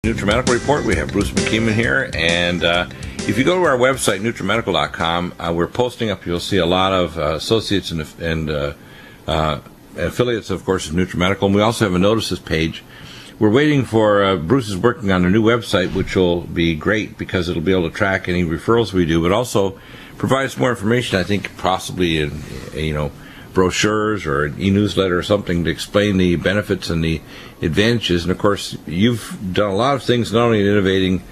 Nutrimedical Report. We have Bruce McKeeman here, and if you go to our website, Nutrimedical.com, we're posting up, you'll see a lot of associates and affiliates, of course, of Nutrimedical, and we also have a notices page. We're waiting for, Bruce is working on a new website, which will be great because it'll be able to track any referrals we do, but also provide us more information, I think, possibly in, brochures or an e-newsletter or something to explain the benefits and the advantages. And of course, you've done a lot of things, not only in innovating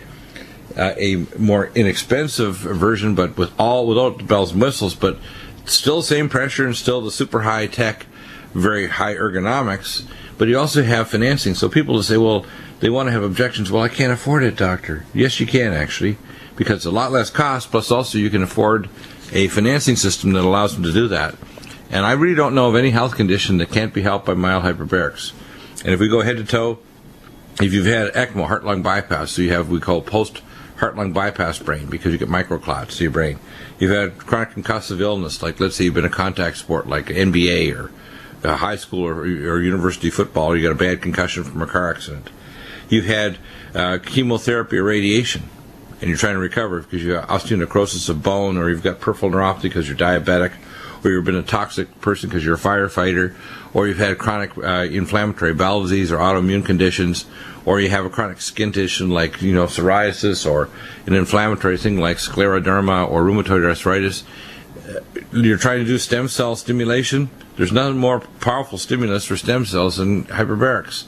a more inexpensive version, but without the bells and whistles, but still the same pressure and still the super high tech, very high ergonomics. But you also have financing. So people will say, well, they want to have objections. Well, I can't afford it, doctor. Yes, you can actually, because it's a lot less cost. Plus, also you can afford a financing system that allows them to do that. And I really don't know of any health condition that can't be helped by mild hyperbarics. And if we go head to toe, if you've had ECMO, heart-lung bypass, so you have what we call post-heart-lung bypass brain because you get microclots to your brain. You've had chronic concussive illness, like let's say you've been a contact sport like NBA or high school or university football, or you got a bad concussion from a car accident. You've had chemotherapy or radiation, and you're trying to recover because you have osteonecrosis of bone, or you've got peripheral neuropathy because you're diabetic, or you've been a toxic person because you're a firefighter, or you've had chronic inflammatory bowel disease or autoimmune conditions, or you have a chronic skin condition like psoriasis, or an inflammatory thing like scleroderma or rheumatoid arthritis. You're trying to do stem cell stimulation. There's nothing more powerful stimulus for stem cells than hyperbarics.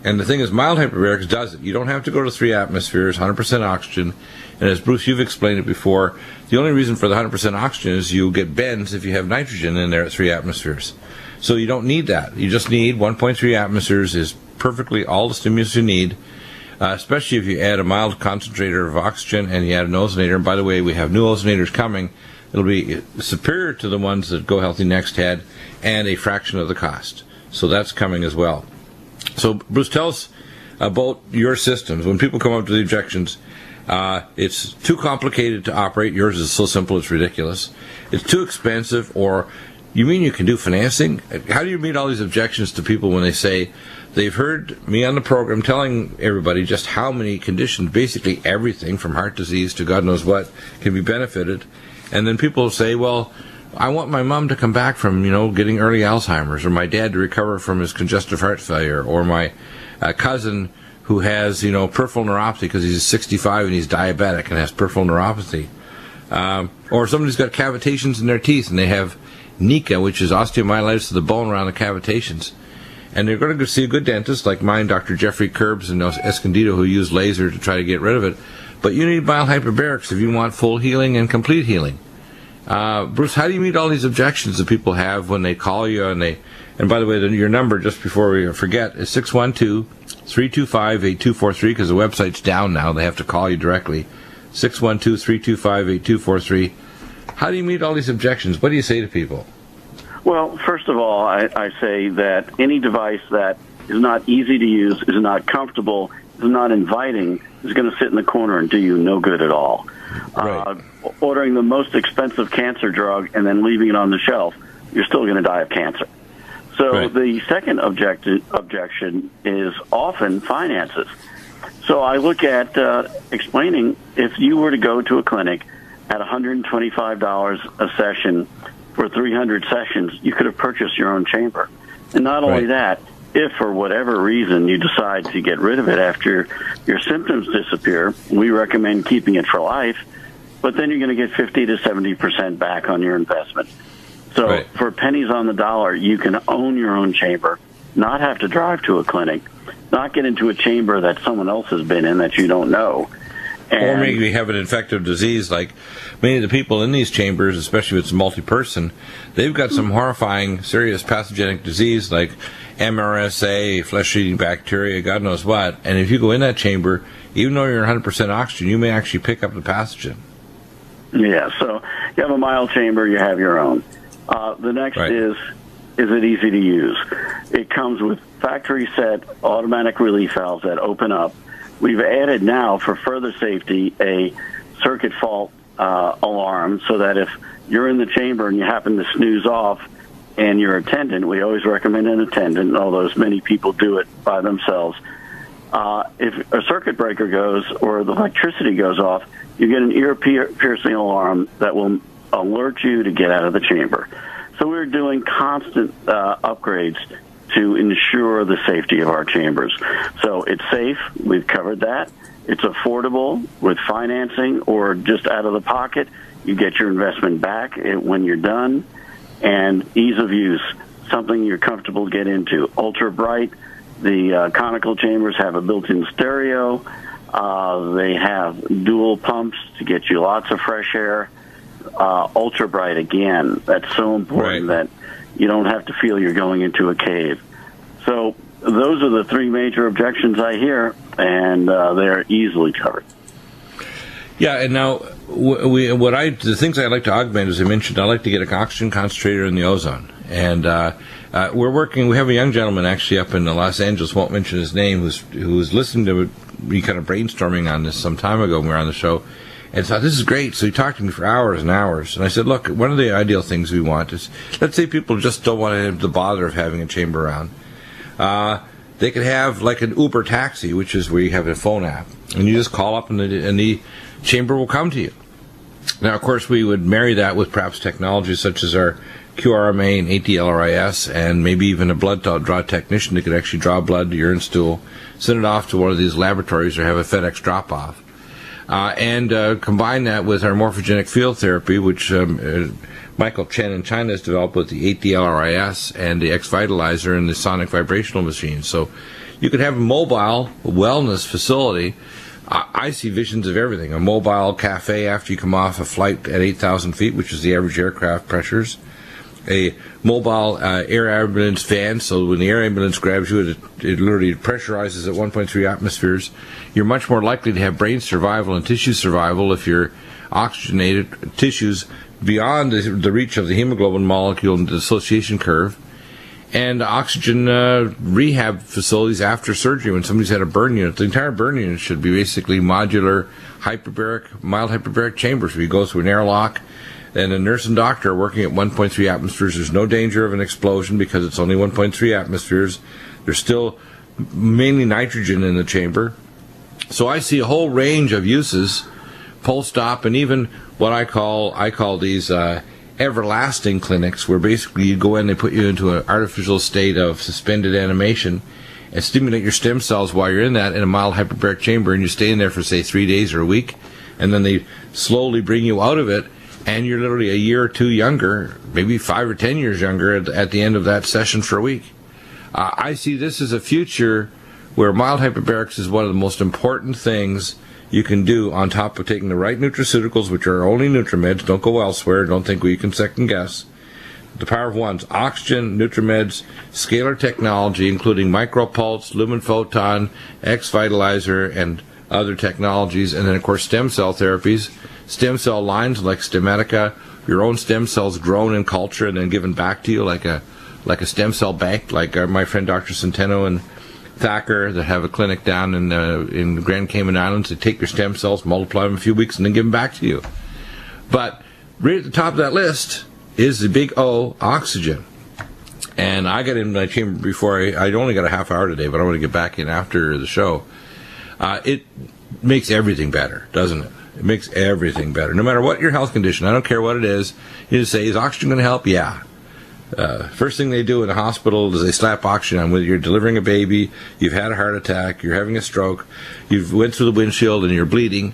And the thing is, mild hyperbarics does it. You don't have to go to 3 atmospheres, 100% oxygen. And as Bruce, you've explained it before, the only reason for the 100% oxygen is you get bends if you have nitrogen in there at 3 atmospheres. So you don't need that. You just need 1.3 atmospheres is perfectly all the stimulus you need, especially if you add a mild concentrator of oxygen and you add an ozonator. And by the way, we have new ozonators coming. It'll be superior to the ones that Go Healthy Next had and a fraction of the cost. So that's coming as well. So, Bruce, tell us about your systems. When people come up to the objections, it's too complicated to operate. Yours is so simple, it's ridiculous. It's too expensive, or you mean you can do financing? How do you meet all these objections to people when they say they've heard me on the program telling everybody just how many conditions, basically everything from heart disease to God knows what, can be benefited, and then people say, well, I want my mom to come back from, getting early Alzheimer's, or my dad to recover from his congestive heart failure, or my cousin who has, peripheral neuropathy because he's 65 and he's diabetic and has peripheral neuropathy. Or somebody's got cavitations in their teeth and they have NECA, which is osteomyelitis of the bone around the cavitations. And they're going to go see a good dentist like mine, Dr. Jeffrey Curbs in Escondido, who use laser to try to get rid of it. But you need mild hyperbarics if you want full healing and complete healing. Bruce, how do you meet all these objections that people have when they call you? And by the way, your number, just before we forget, is 612-325-8243, because the website's down now. They have to call you directly. 612-325-8243. How do you meet all these objections? What do you say to people? Well, first of all, I say that any device that is not easy to use, is not comfortable, is not inviting, is going to sit in the corner and do you no good at all. Right. Ordering the most expensive cancer drug and then leaving it on the shelf, you're still going to die of cancer. So right. The second objection is often finances. So I look at explaining, if you were to go to a clinic at $125 a session for 300 sessions, you could have purchased your own chamber. And not only that, if for whatever reason you decide to get rid of it after your symptoms disappear, we recommend keeping it for life, but then you're going to get 50 to 70% back on your investment. So for pennies on the dollar, you can own your own chamber, not have to drive to a clinic, not get into a chamber that someone else has been in that you don't know. Or maybe have an infective disease like many of the people in these chambers, especially if it's multi-person, they've got some horrifying, serious pathogenic disease like MRSA, flesh-eating bacteria, God knows what. And if you go in that chamber, even though you're 100% oxygen, you may actually pick up the pathogen. Yeah, so you have a mild chamber, you have your own. The next is it easy to use? It comes with factory set automatic relief valves that open up. We've added now, for further safety, a circuit fault alarm, so that if you're in the chamber and you happen to snooze off and your attendant, we always recommend an attendant, although many people do it by themselves, if a circuit breaker goes or the electricity goes off, you get an ear-piercing alarm that will alert you to get out of the chamber. So we're doing constant upgrades to ensure the safety of our chambers. So it's safe. We've covered that. It's affordable with financing or just out of the pocket. You get your investment back when you're done. And ease of use, something you're comfortable to get into. Ultra bright. The conical chambers have a built-in stereo. They have dual pumps to get you lots of fresh air. Ultra bright, again, that's so important that you don't have to feel you're going into a cave. So those are the three major objections I hear, and they're easily covered. Yeah, and now the things I like to augment, as I mentioned, I like to get an oxygen concentrator in the ozone, and we're working. We have a young gentleman actually up in Los Angeles, won't mention his name, who's listening to me kind of brainstorming on this some time ago when we were on the show, and thought this is great. So he talked to me for hours and hours, and I said, look, one of the ideal things we want is, let's say people just don't want to have the bother of having a chamber around. They could have like an Uber taxi, which is where you have a phone app, and you just call up and the chamber will come to you. Now, of course, we would marry that with perhaps technologies such as our QRMA and ATLRIS, and maybe even a blood draw technician that could actually draw blood, urine, stool, send it off to one of these laboratories or have a FedEx drop-off. And combine that with our morphogenic field therapy, which Michael Chen in China has developed with the ATLRIS and the X-Vitalizer and the sonic vibrational machine. So you could have a mobile wellness facility. I see visions of everything. A mobile cafe after you come off a flight at 8,000 feet, which is the average aircraft pressures. A mobile air ambulance van, so when the air ambulance grabs you, it literally pressurizes at 1.3 atmospheres. You're much more likely to have brain survival and tissue survival if you're oxygenated tissues beyond the reach of the hemoglobin molecule and the dissociation curve. And oxygen rehab facilities after surgery when somebody's had a burn unit. The entire burn unit should be basically modular hyperbaric, mild hyperbaric chambers where you go through an airlock, and a nurse and doctor are working at 1.3 atmospheres. There's no danger of an explosion because it's only 1.3 atmospheres. There's still mainly nitrogen in the chamber. So I see a whole range of uses, pulsed op, and even what I call these everlasting clinics, where basically you go in, they put you into an artificial state of suspended animation and stimulate your stem cells while you're in that in a mild hyperbaric chamber, and you stay in there for, say, 3 days or a week, and then they slowly bring you out of it, and you're literally a year or two younger, maybe 5 or 10 years younger at the end of that session for a week. I see this as a future where mild hyperbarics is one of the most important things you can do on top of taking the right nutraceuticals, which are only Nutrimeds. Don't go elsewhere. Don't think you can second guess. The power of one's oxygen, Nutrimeds, scalar technology, including micropulse, lumen photon, X-Vitalizer, and other technologies, and then, of course, stem cell therapies, stem cell lines like Stemedica, your own stem cells grown in culture and then given back to you like a stem cell bank, like my friend Dr. Centeno and Thacker that have a clinic down in the Grand Cayman Islands. They take your stem cells, multiply them a few weeks, and then give them back to you. But right at the top of that list is the big O, oxygen. And I got in my chamber before. I only got a half hour today, but I want to get back in after the show. It makes everything better, doesn't it? It makes everything better. No matter what your health condition, I don't care what it is, you just say, is oxygen going to help? Yeah. First thing they do in the hospital is they slap oxygen on. Whether you're delivering a baby, you've had a heart attack, you're having a stroke, you've went through the windshield and you're bleeding,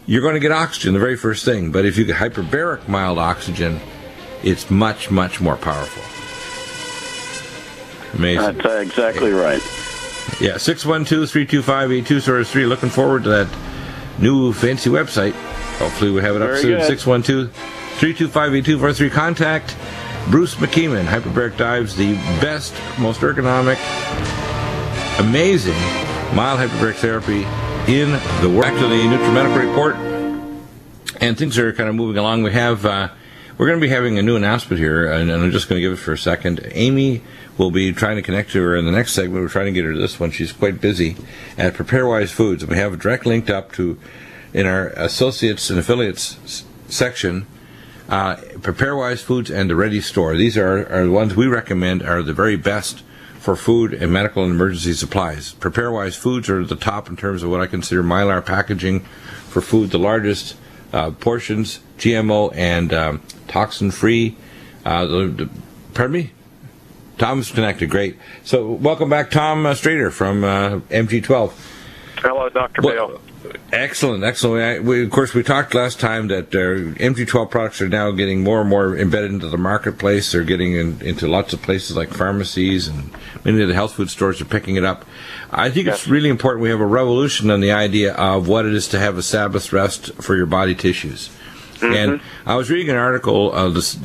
you're going to get oxygen, the very first thing. But if you get hyperbaric mild oxygen, it's much, much more powerful. Amazing. That's exactly right. Yeah, 612-325-8203. Looking forward to that new fancy website. Hopefully we'll have it up soon. 612-325-8243. Contact Bruce McKeeman. Hyperbaric Dives, the best, most ergonomic, amazing mild hyperbaric therapy in the world. Back to the Nutrimedical report, and things are kind of moving along. We're going to be having a new announcement here, and I'm just going to give it for a second. Amy will be trying to connect to her in the next segment. We're trying to get her to this one. She's quite busy at PrepareWise Foods, and we have a direct linked up to in our associates and affiliates section. PrepareWise Foods and the Ready Store. These are the ones we recommend are the very best for food and medical and emergency supplies. PrepareWise foods are at the top in terms of what I consider Mylar packaging for food, the largest portions, GMO and toxin-free. Pardon me? Tom's connected. Great. So welcome back, Tom Strader from MG12. Hello, Dr. Bill. Excellent. Of course, we talked last time that MG12 products are now getting more and more embedded into the marketplace. They're getting into lots of places like pharmacies, and many of the health food stores are picking it up. I think It's really important we have a revolution on the idea of what it is to have a Sabbath rest for your body tissues. Mm-hmm. And I was reading an article,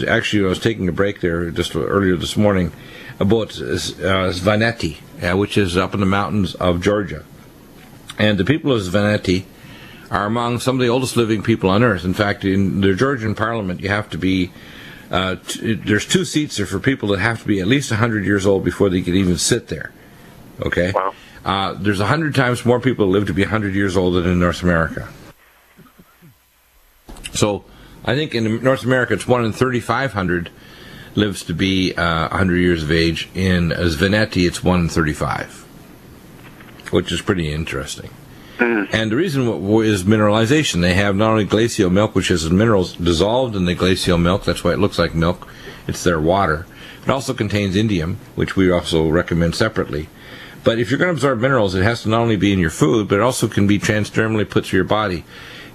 actually I was taking a break there just earlier this morning, about Svaneti, which is up in the mountains of Georgia. And the people of Svaneti are among some of the oldest living people on earth. In fact, in the Georgian parliament, you have to be, there's 2 seats there for people that have to be at least 100 years old before they can even sit there. Okay? Wow. There's 100 times more people who live to be 100 years old than in North America. So I think in North America, it's 1 in 3,500 lives to be 100 years of age. In Svaneti, it's 1 in 35. Which is pretty interesting. And the reason is mineralization. They have not only glacial milk, which has minerals dissolved in the glacial milk, that's why it looks like milk, it's their water. It also contains indium, which we also recommend separately. But if you're going to absorb minerals, it has to not only be in your food, but it also can be transdermally put through your body.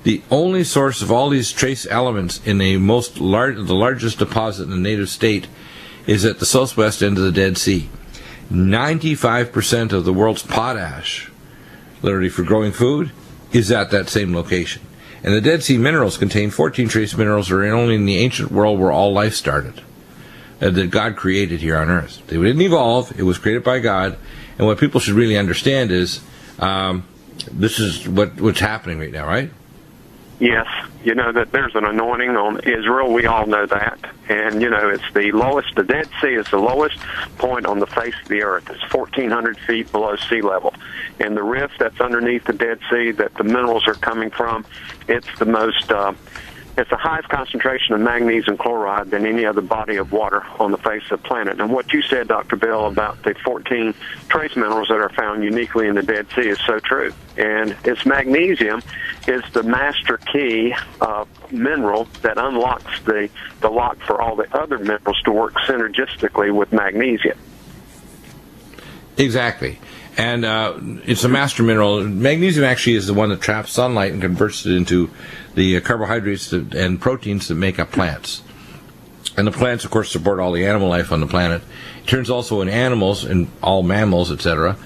The only source of all these trace elements in the largest deposit in the native state is at the southwest end of the Dead Sea. 95% of the world's potash, literally for growing food, is at that same location. And the Dead Sea minerals contain 14 trace minerals that are only in the ancient world where all life started, that God created here on Earth. They didn't evolve, it was created by God, and what people should really understand is this is what's happening right now, right? Yes, you know that there's an anointing on Israel. We all know that. And, you know, it's the lowest, the Dead Sea is the lowest point on the face of the earth. It's 1,400 feet below sea level. And the rift that's underneath the Dead Sea that the minerals are coming from, it's the most, it's the highest concentration of magnesium chloride than any other body of water on the face of the planet. And what you said, Dr. Bill, about the 14 trace minerals that are found uniquely in the Dead Sea is so true. And it's magnesium is the master key mineral that unlocks the lock for all the other minerals to work synergistically with magnesium. Exactly. And it's a master mineral. Magnesium actually is the one that traps sunlight and converts it into the carbohydrates and proteins that make up plants. And the plants, of course, support all the animal life on the planet. It turns also in animals, and all mammals, etc.,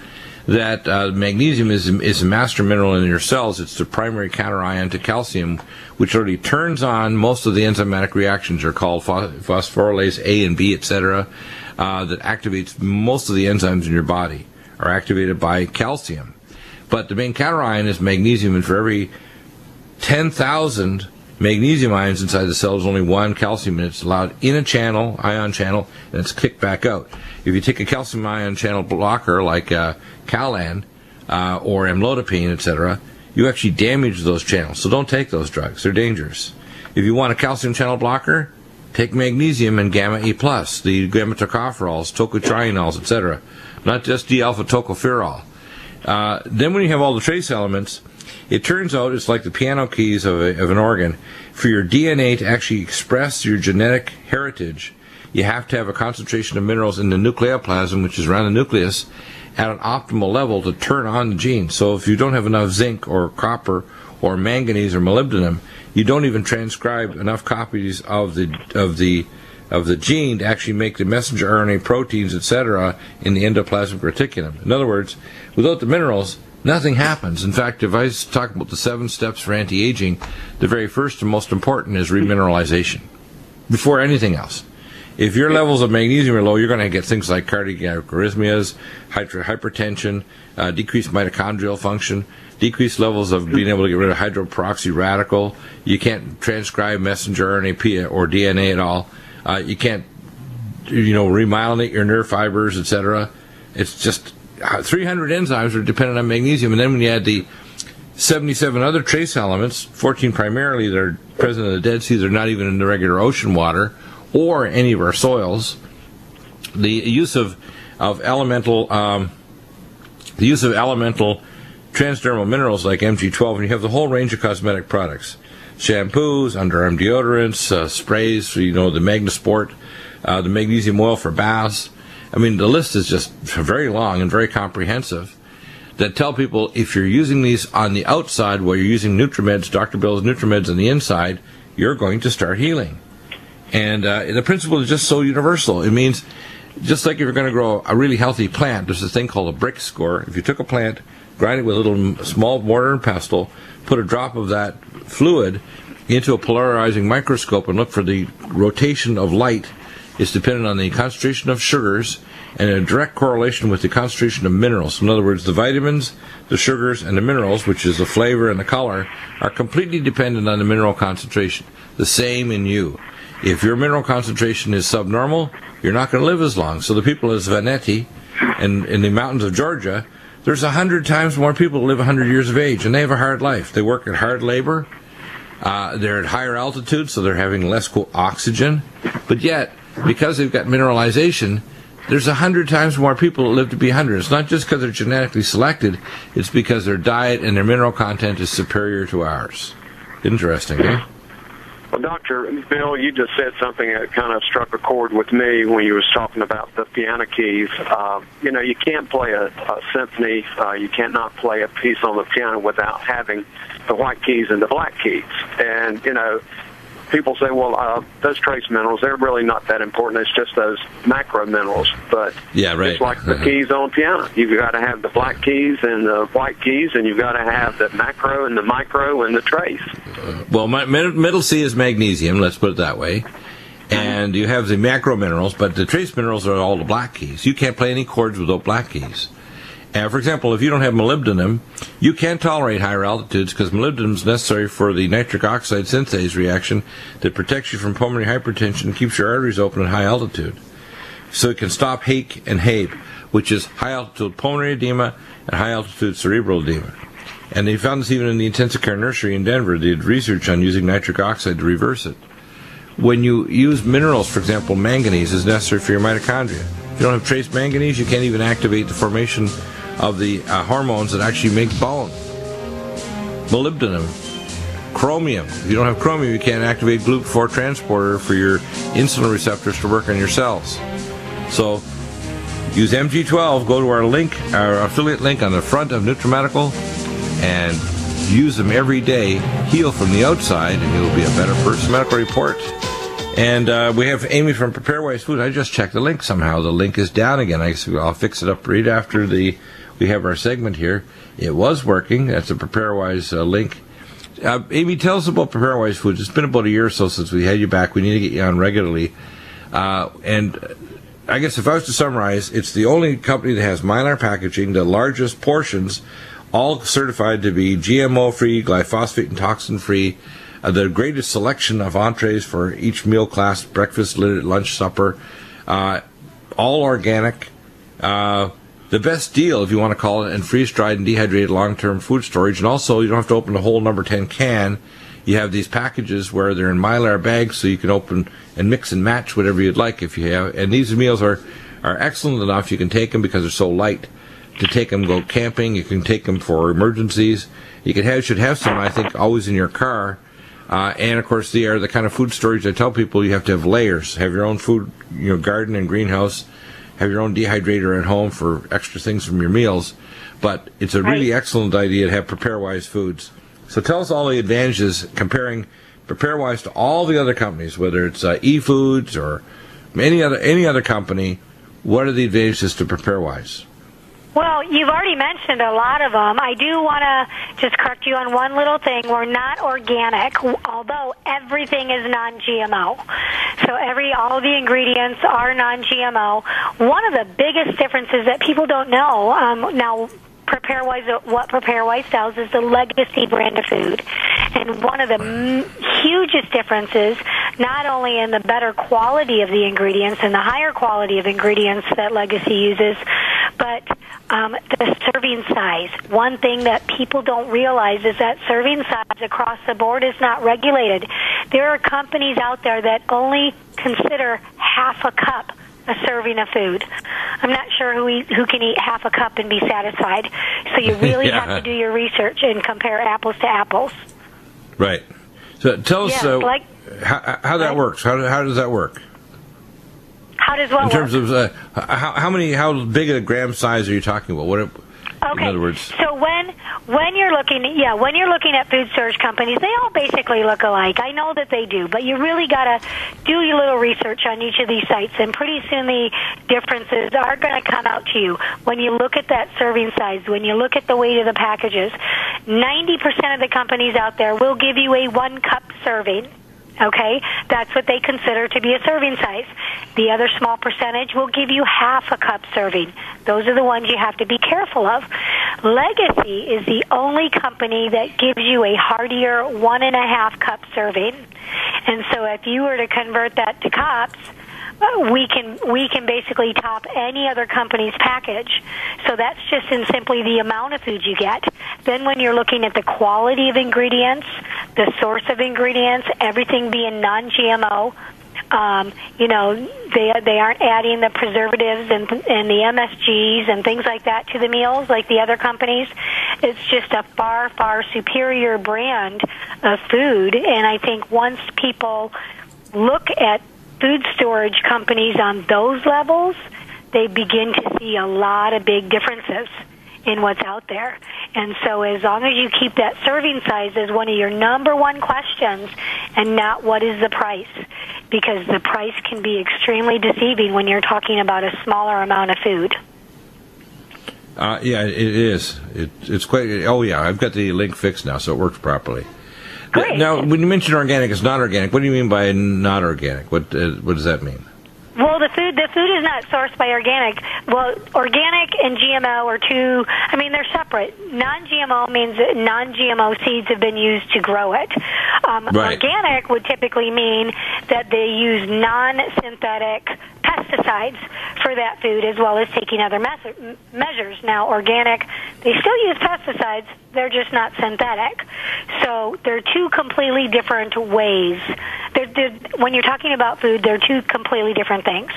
that magnesium is a master mineral in your cells. It's the primary counterion to calcium, which already turns on most of the enzymatic reactions are called phosphorylase A and B, etc., that activates most of the enzymes in your body are activated by calcium. But the main counterion is magnesium, and for every 10,000 magnesium ions inside the cell, there's only 1 calcium, and it's allowed in a channel, ion channel, and it's kicked back out. If you take a calcium ion channel blocker like Calan or amlodipine, etc., you actually damage those channels. So don't take those drugs. They're dangerous. If you want a calcium channel blocker, take magnesium and gamma E+, the gamma tocopherols, tocotrienols, etc., not just D-alpha tocopherol. Then when you have all the trace elements, it turns out it's like the piano keys of an organ. For your DNA to actually express your genetic heritage, you have to have a concentration of minerals in the nucleoplasm, which is around the nucleus, at an optimal level to turn on the gene. So if you don't have enough zinc or copper or manganese or molybdenum, you don't even transcribe enough copies of the gene to actually make the messenger RNA proteins, etc., in the endoplasmic reticulum. In other words, without the minerals, nothing happens. In fact, if I talk about the 7 steps for anti-aging, the very first and most important is remineralization, before anything else. If your levels of magnesium are low, you're going to get things like cardiac arrhythmias, hypertension, decreased mitochondrial function, decreased levels of being able to get rid of hydroperoxy radical. You can't transcribe messenger RNA or DNA at all. You can't, remyelinate your nerve fibers, etc. It's just 300 enzymes are dependent on magnesium, and then when you add the 77 other trace elements, 14 primarily that are present in the Dead Sea, they're not even in the regular ocean water or any of our soils. The use of of elemental, the use of elemental transdermal minerals like MG12, and you have the whole range of cosmetic products. Shampoos, underarm deodorants, sprays, the Magnasport, the magnesium oil for baths. I mean, the list is just very long and very comprehensive that tell people if you're using these on the outside while you're using Nutrimeds, Dr. Bill's Nutrimeds on the inside, you're going to start healing. And the principle is just so universal. It means just like if you're going to grow a really healthy plant, there's this thing called a brick score. If you took a plant, grind it with a little small mortar and pestle, put a drop of that fluid into a polarizing microscope and look for the rotation of light, it's dependent on the concentration of sugars and a direct correlation with the concentration of minerals. In other words, the vitamins, the sugars, and the minerals, which is the flavor and the color, are completely dependent on the mineral concentration. The same in you. If your mineral concentration is subnormal, you're not going to live as long. So the people of Svaneti and in the mountains of Georgia, there's 100 times more people who live 100 years of age, and they have a hard life. They work at hard labor. They're at higher altitude, so they're having less oxygen. But yet, because they've got mineralization, there's 100 times more people that live to be 100. It's not just because they're genetically selected. It's because their diet and their mineral content is superior to ours. Interesting, eh? Well, Dr. Bill, you just said something that kind of struck a chord with me when you was talking about the piano keys. You can't play a symphony. You cannot play a piece on the piano without having the white keys and the black keys. And, people say, well, those trace minerals, they're really not that important. It's just those macro minerals. But yeah, right. It's like the keys on piano. You've got to have the black keys and the white keys, and you've got to have the macro and the micro and the trace. Well, middle C is magnesium, let's put it that way. And you have the macro minerals, but the trace minerals are all the black keys. You can't play any chords without black keys. And for example, if you don't have molybdenum, you can't tolerate higher altitudes because molybdenum is necessary for the nitric oxide synthase reaction that protects you from pulmonary hypertension and keeps your arteries open at high altitude. So it can stop HAKE and HAPE, which is high altitude pulmonary edema and high altitude cerebral edema. And they found this even in the intensive care nursery in Denver. They did research on using nitric oxide to reverse it. When you use minerals, for example, manganese is necessary for your mitochondria. If you don't have trace manganese, you can't even activate the formation of the hormones that actually make bone. Molybdenum, chromium. If you don't have chromium, you can't activate GLUT4 transporter for your insulin receptors to work on your cells. So use MG12, go to our link, our affiliate link on the front of Nutrimedical, and use them every day. Heal from the outside, and you'll be a better person. Medical report. And we have Amy from PrepareWise Food. I just checked the link somehow. The link is down again. I'll fix it up right after we have our segment here. It was working. That's a PrepareWise link. Amy, tell us about PrepareWise Foods. It's been about a year or so since we had you back. We need to get you on regularly. And I guess if I was to summarize, it's the only company that has Mylar packaging, the largest portions, all certified to be GMO-free, glyphosate and toxin-free, the greatest selection of entrees for each meal class, breakfast, lunch, supper, all organic, the best deal, if you want to call it, and freeze-dried and dehydrated long-term food storage. And also, you don't have to open the whole number 10 can. You have these packages where they're in Mylar bags, so you can open and mix and match whatever you'd like if you have. And these meals are excellent enough. You can take them because they're so light. To take them, go camping. You can take them for emergencies. You should have some, I think, always in your car. And of course, they are the kind of food storage I tell people you have to have layers. Have your own food, garden and greenhouse. Have your own dehydrator at home for extra things from your meals. But it's a really excellent idea to have PrepareWise Foods. So tell us all the advantages comparing PrepareWise to all the other companies, whether it's eFoods or any other company. What are the advantages to PrepareWise? Well, you've already mentioned a lot of them. I do want to just correct you on one little thing. We're not organic, although everything is non-GMO. So all the ingredients are non-GMO. One of the biggest differences that people don't know, now PrepareWise, what PrepareWise sells is the legacy brand of food. And one of the hugest differences, not only in the better quality of the ingredients and the higher quality of ingredients that Legacy uses, but the serving size. One thing that people don't realize is that serving size across the board is not regulated. There are companies out there that only consider half a cup a serving of food. I'm not sure who can eat half a cup and be satisfied. So you really have to do your research and compare apples to apples. Right. So tell us how that works. How does that work? How does what in terms work? of how big a gram size are you talking about? What? Okay. In other words, so when you're looking at food storage companies, they all basically look alike. I know that they do, but you really got to do your little research on each of these sites, and pretty soon the differences are going to come out to you. When you look at that serving size, when you look at the weight of the packages, 90% of the companies out there will give you a 1-cup serving. Okay, that's what they consider to be a serving size. The other small percentage will give you half a cup serving. Those are the ones you have to be careful of. Legacy is the only company that gives you a heartier 1.5 cup serving. And so if you were to convert that to cups, we can basically top any other company's package. So that's just in simply the amount of food you get. Then when you're looking at the quality of ingredients, the source of ingredients, everything being non-GMO, they aren't adding the preservatives and the MSGs and things like that to the meals like the other companies. It's just a far, far superior brand of food. And I think once people look at food storage companies on those levels, they begin to see a lot of big differences in what's out there. And so as long as you keep that serving size as one of your number one questions and not what is the price, because the price can be extremely deceiving when you're talking about a smaller amount of food. Yeah, it is. It's quite. Oh, yeah, I've got the link fixed now, so it works properly. Great. Now, when you mention organic, it's not organic. What do you mean by not organic? What does that mean? Well, the food is not sourced by organic. Well, organic and GMO are two. I mean, they're separate. Non-GMO means that non-GMO seeds have been used to grow it. Right. Organic would typically mean that they use non-synthetic pesticides for that food, as well as taking other measures. Now, organic, they still use pesticides. They're just not synthetic. So they're two completely different ways. When you're talking about food, they're two completely different things.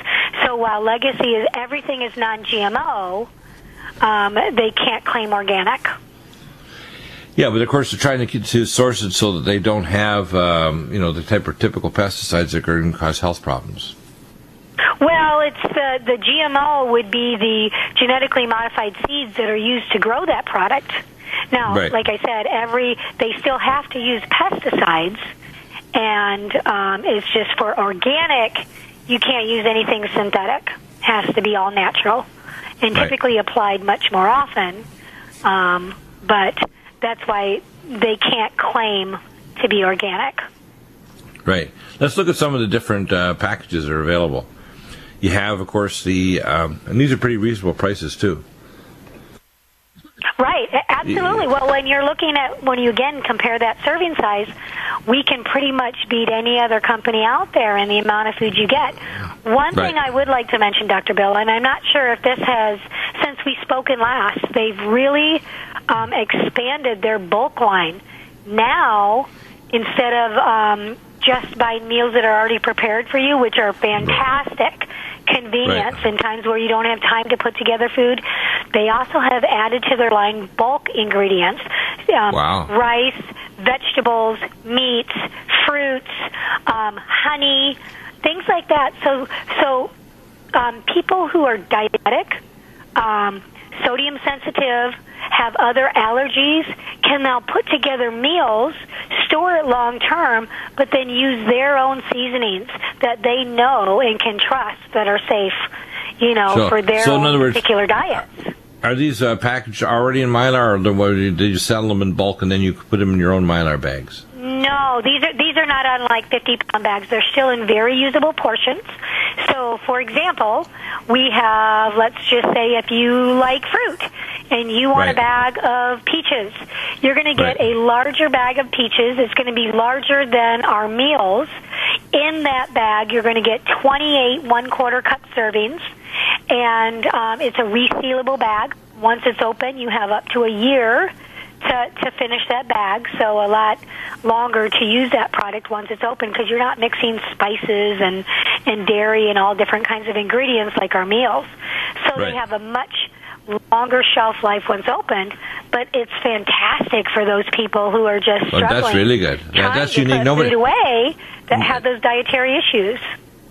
So while Legacy is everything is non-GMO, they can't claim organic. Yeah, but of course they're trying to source it so that they don't have, the typical pesticides that are going to cause health problems. Well, it's the GMO would be the genetically modified seeds that are used to grow that product. Now, right. Like I said, they still have to use pesticides, and it's just for organic, you can't use anything synthetic. It has to be all natural, and typically applied much more often. But that's why they can't claim to be organic. Right. Let's look at some of the different packages that are available. You have, of course, and these are pretty reasonable prices too. Right, absolutely. Well, when you again compare that serving size, we can pretty much beat any other company out there in the amount of food you get. One thing I would like to mention, Dr. Bill, and I'm not sure if this has, since we spoken last, they've really expanded their bulk line. Now, instead of just buying meals that are already prepared for you, which are fantastic convenience in times where you don't have time to put together food, they also have added to their line bulk ingredients. Rice, vegetables, meats, fruits, honey, things like that. So people who are diabetic, sodium sensitive, have other allergies, can now put together meals, store it long term, but then use their own seasonings that they know and can trust that are safe, for their own particular diets. Are these packaged already in Mylar, or did you sell them in bulk and then you put them in your own Mylar bags? No, these are not on like 50-pound bags. They're still in very usable portions. So, for example, we have, let's just say if you like fruit and you want a bag of peaches, you're going to get a larger bag of peaches. It's going to be larger than our meals. In that bag, you're going to get 28 1/4 cup servings, and it's a resealable bag. Once it's open, you have up to a year to finish that bag, so a lot longer to use that product once it's open, because you're not mixing spices and and dairy and all different kinds of ingredients like our meals. So Right. they have a much longer shelf life once opened, but it's fantastic for those people who are just struggling. Well, that's really good. That's trying to unique. put food away that have those dietary issues.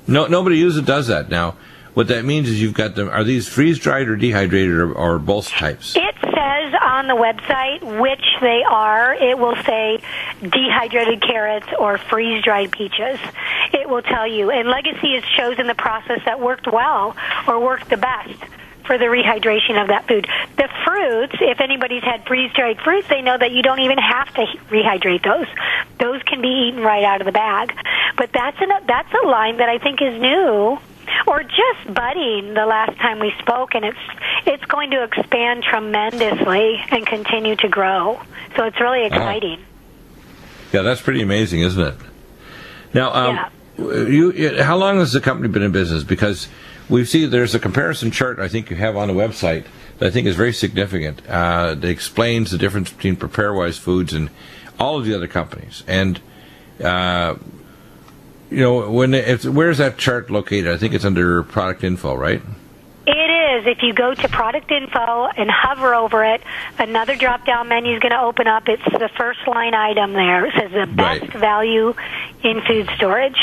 Nobody usually does that now. What that means is you've got them. Are these freeze-dried or dehydrated or both types? It says on the website which they are. It will say dehydrated carrots or freeze-dried peaches. It will tell you. And Legacy has chosen the process that worked well or worked the best for the rehydration of that food. The fruits, if anybody's had freeze-dried fruits, they know that you don't even have to rehydrate those. Those can be eaten right out of the bag. But that's a line that I think is new, or just budding the last time we spoke, and it's going to expand tremendously and continue to grow. So it's really exciting. Yeah, that's pretty amazing, isn't it? Now, how long has the company been in business? Because we see there's a comparison chart I think you have on the website that I think is very significant. That explains the difference between PrepareWise Foods and all of the other companies. And where's that chart located? I think it's under product info, right? It is. If you go to product info and hover over it, another drop-down menu is going to open up. It's the first line item there. It says the best value in food storage.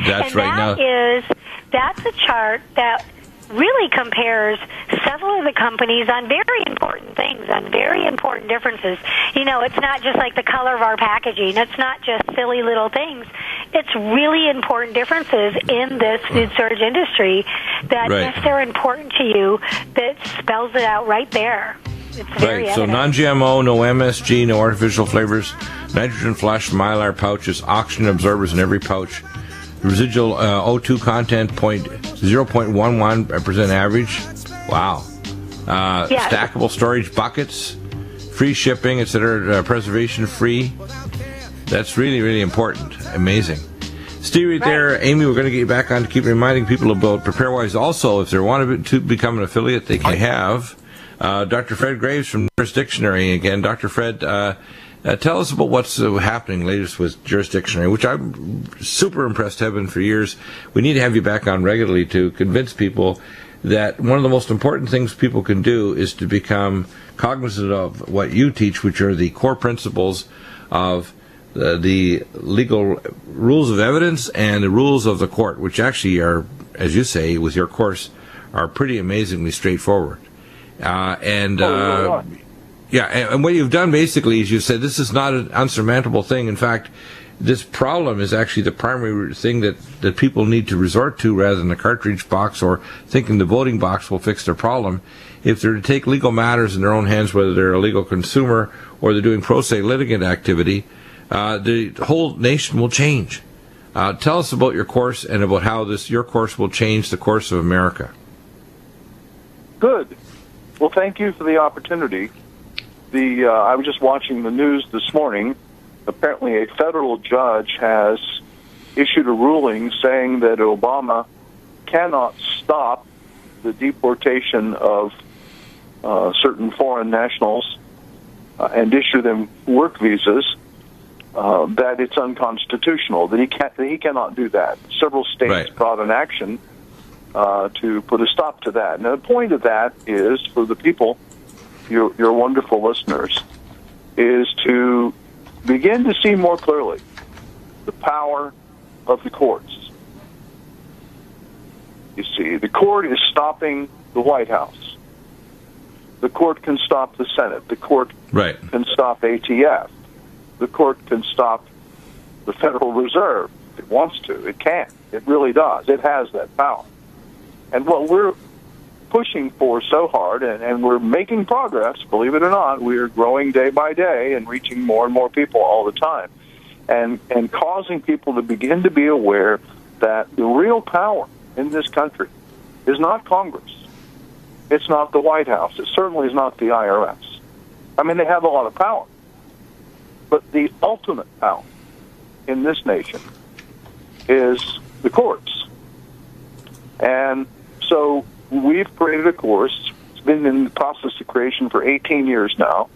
That's right. That's a chart that really compares several of the companies on very important things, on very important differences. It's not just like the color of our packaging. It's not just silly little things. It's really important differences in this food storage industry that if they're important to you, that spells it out right there. It's very evident. So non-GMO, no MSG, no artificial flavors, nitrogen flush, mylar pouches, oxygen absorbers in every pouch. Residual O2 content 0.11% average. Wow. Stackable storage buckets, free shipping, etc. Preservation free. That's really, really important. Amazing. Stay right there. Amy, we're going to get you back on to keep reminding people about PrepareWise. Also, if they want to become an affiliate, they can have Dr. Fred Graves from Jurisdictionary. Again, Dr. Fred, tell us about what's happening latest with Jurisdictionary, which I'm super impressed have been for years. We need to have you back on regularly to convince people that one of the most important things people can do is to become cognizant of what you teach, which are the core principles of the legal rules of evidence and the rules of the court, which actually are, as you say, with your course, are pretty amazingly straightforward. And what you've done basically is you said this is not an unsurmountable thing. In fact, this problem is actually the primary thing that people need to resort to rather than the cartridge box or thinking the voting box will fix their problem. If they're to take legal matters in their own hands, whether they're a legal consumer or they're doing pro se litigant activity, the whole nation will change. Tell us about your course and about how your course will change the course of America. Good. Well, thank you for the opportunity. I was just watching the news this morning. Apparently, a federal judge has issued a ruling saying that Obama cannot stop the deportation of certain foreign nationals and issue them work visas. That it's unconstitutional. That he cannot do that. Several states brought an action to put a stop to that. Now, the point of that is for the people, your wonderful listeners, is to begin to see more clearly the power of the courts. You see, the court is stopping the White House. The court can stop the Senate. The court can stop ATF. The court can stop the Federal Reserve if it wants to. It can. It really does. It has that power. And what we're pushing for so hard, and we're making progress, believe it or not, we're growing day by day and reaching more and more people all the time, and causing people to begin to be aware that the real power in this country is not Congress. It's not the White House. It certainly is not the IRS. I mean, they have a lot of power. But the ultimate power in this nation is the courts. And so we've created a course. It's been in the process of creation for 18 years now.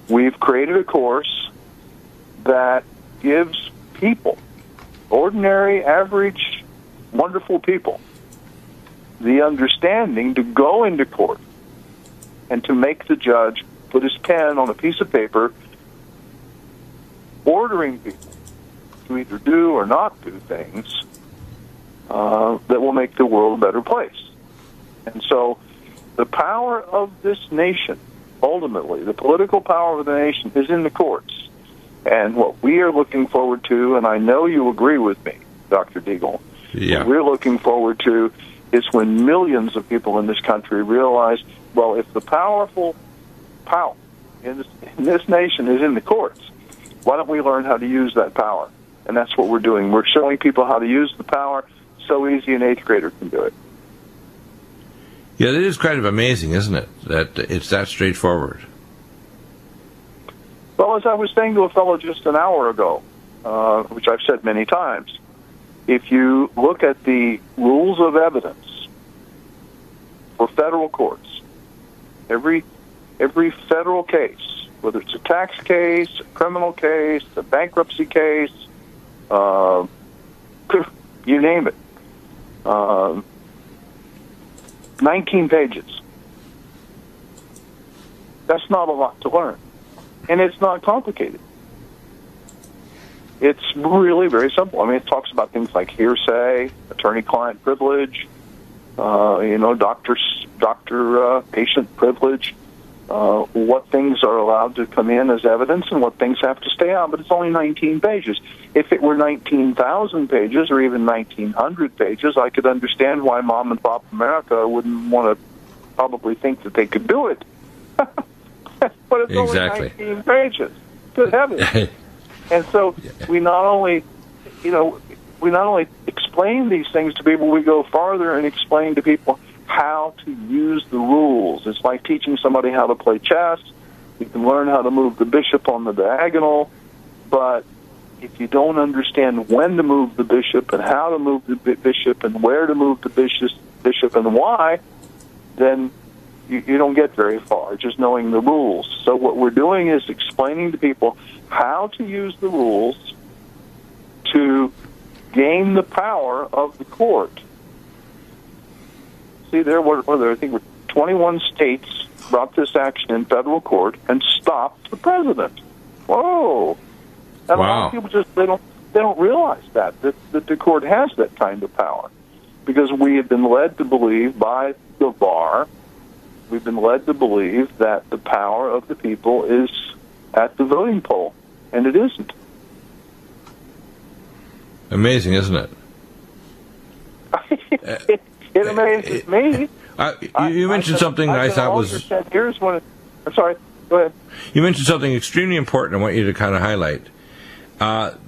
We've created a course that gives people, ordinary, average, wonderful people the understanding to go into court and to make the judge put his pen on a piece of paper ordering people to either do or not do things that will make the world a better place. And so the power of this nation, ultimately, the political power of the nation, is in the courts. And what we are looking forward to, and I know you agree with me, Dr. Deagle, what we're looking forward to is when millions of people in this country realize, well, if the powerful power in this nation is in the courts, why don't we learn how to use that power? And that's what we're doing. We're showing people how to use the power. So easy an eighth grader can do it. Yeah, it is kind of amazing, isn't it, that it's that straightforward? Well, as I was saying to a fellow just an hour ago, which I've said many times, if you look at the rules of evidence for federal courts, every federal case, whether it's a tax case, a criminal case, a bankruptcy case, you name it, 19 pages. That's not a lot to learn. And it's not complicated. It's really very simple. I mean, it talks about things like hearsay, attorney-client privilege, doctor-patient privilege, what things are allowed to come in as evidence and what things have to stay out. But it's only 19 pages. If it were 19,000 pages or even 1,900 pages, I could understand why Mom and Pop America wouldn't want to probably think that they could do it. But it's only 19 pages. Good heavens. And so we not only explain these things to people, we go farther and explain to people how to use the rules. It's like teaching somebody how to play chess. You can learn how to move the bishop on the diagonal, but if you don't understand when to move the bishop and how to move the bishop and where to move the bishop and why, then you don't get very far, just knowing the rules. So what we're doing is explaining to people how to use the rules to gain the power of the court. See, I think 21 states brought this action in federal court and stopped the president. Whoa! And a lot of people just they don't realize that the court has that kind of power, because we have been led to believe by the bar. We've been led to believe that the power of the people is at the voting poll, and it isn't. Amazing, isn't it? It amazes me. You mentioned something I thought was... Here's one. I'm sorry, go ahead. You mentioned something extremely important I want you to kind of highlight.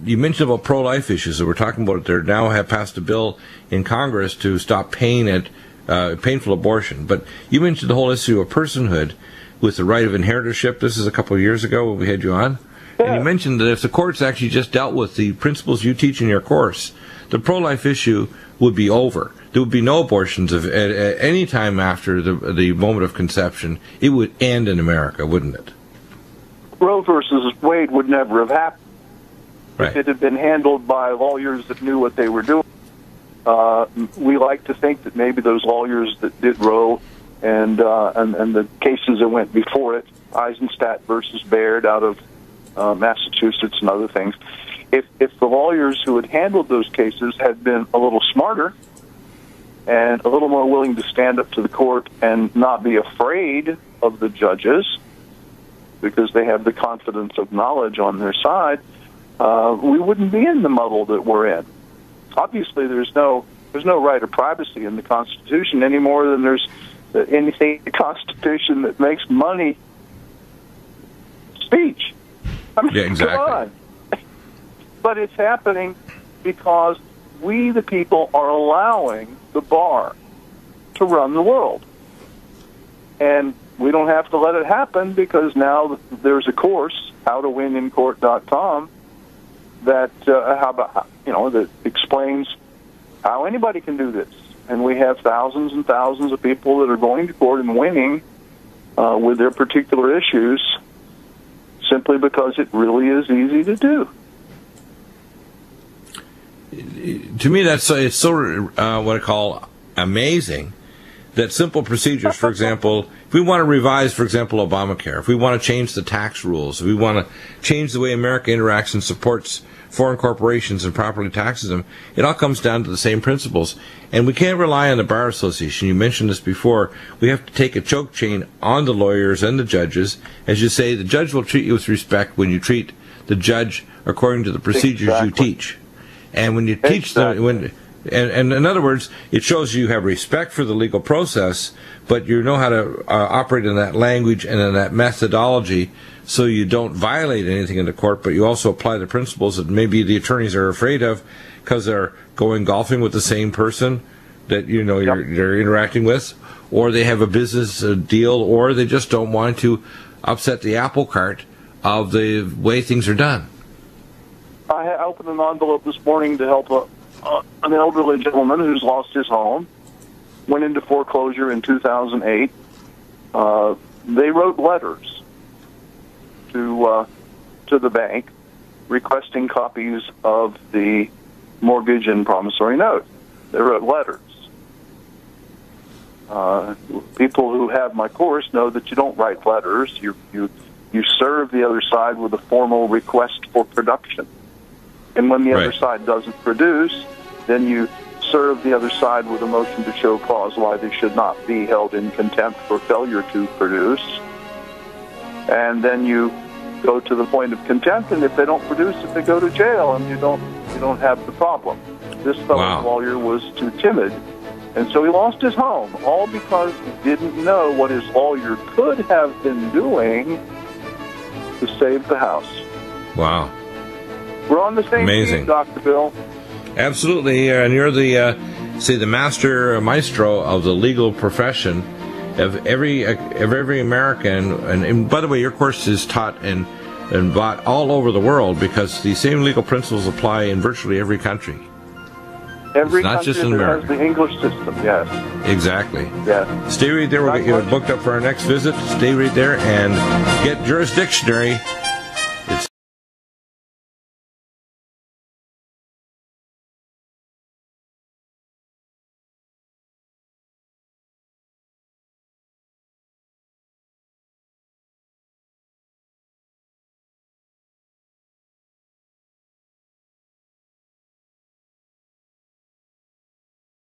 You mentioned about pro-life issues that we're talking about. They now have passed a bill in Congress to stop painful abortion. But you mentioned the whole issue of personhood with the right of inheritorship. This is a couple of years ago when we had you on. Yeah. And you mentioned that if the courts actually just dealt with the principles you teach in your course, the pro-life issue would be over. There would be no abortions at any time after the moment of conception. It would end in America, wouldn't it? Roe versus Wade would never have happened. Right. If it had been handled by lawyers that knew what they were doing. We like to think that maybe those lawyers that did Roe and the cases that went before it, Eisenstadt versus Baird out of Massachusetts and other things, if the lawyers who had handled those cases had been a little smarter and a little more willing to stand up to the court and not be afraid of the judges because they have the confidence of knowledge on their side, we wouldn't be in the muddle that we're in. Obviously, there's no right of privacy in the Constitution any more than there's anything in the Constitution that makes money speech. I mean, yeah, exactly. Come on. But it's happening because we, the people, are allowing the bar to run the world. And we don't have to let it happen because now there's a course, howtowinincourt.com, that that explains how anybody can do this. And we have thousands and thousands of people that are going to court and winning with their particular issues simply because it really is easy to do. to me, it's so what I call amazing that simple procedures, for example, if we want to revise, for example, Obamacare, if we want to change the tax rules, if we want to change the way America interacts and supports foreign corporations and properly taxes them, it all comes down to the same principles. And we can't rely on the Bar Association. You mentioned this before. We have to take a choke chain on the lawyers and the judges. As you say, the judge will treat you with respect when you treat the judge according to the procedures you teach. And when you teach them, and in other words, it shows you have respect for the legal process, but you know how to operate in that language and in that methodology, so you don't violate anything in the court, but you also apply the principles that maybe the attorneys are afraid of because they're going golfing with the same person that you're interacting with, or they have a business deal, or they just don't want to upset the apple cart of the way things are done. I opened an envelope this morning to help an elderly gentleman who's lost his home, went into foreclosure in 2008. They wrote letters to the bank requesting copies of the mortgage and promissory note. They wrote letters. People who have my course know that you don't write letters. You serve the other side with a formal request for production. And when the other side doesn't produce, then you serve the other side with a motion to show cause why they should not be held in contempt for failure to produce. And then you go to the point of contempt, and if they don't produce it, they go to jail, and you don't have the problem. This fellow's lawyer was too timid, and so he lost his home, all because he didn't know what his lawyer could have been doing to save the house. Wow. We're on the same team, Dr. Bill. Absolutely, and you're the maestro of the legal profession of every American. And by the way, your course is taught and bought all over the world because the same legal principles apply in virtually every country. Every country that has the English system, yes. Exactly. Yes. Stay right there. We'll get you booked up for our next visit. Stay right there and get Jurisdictionary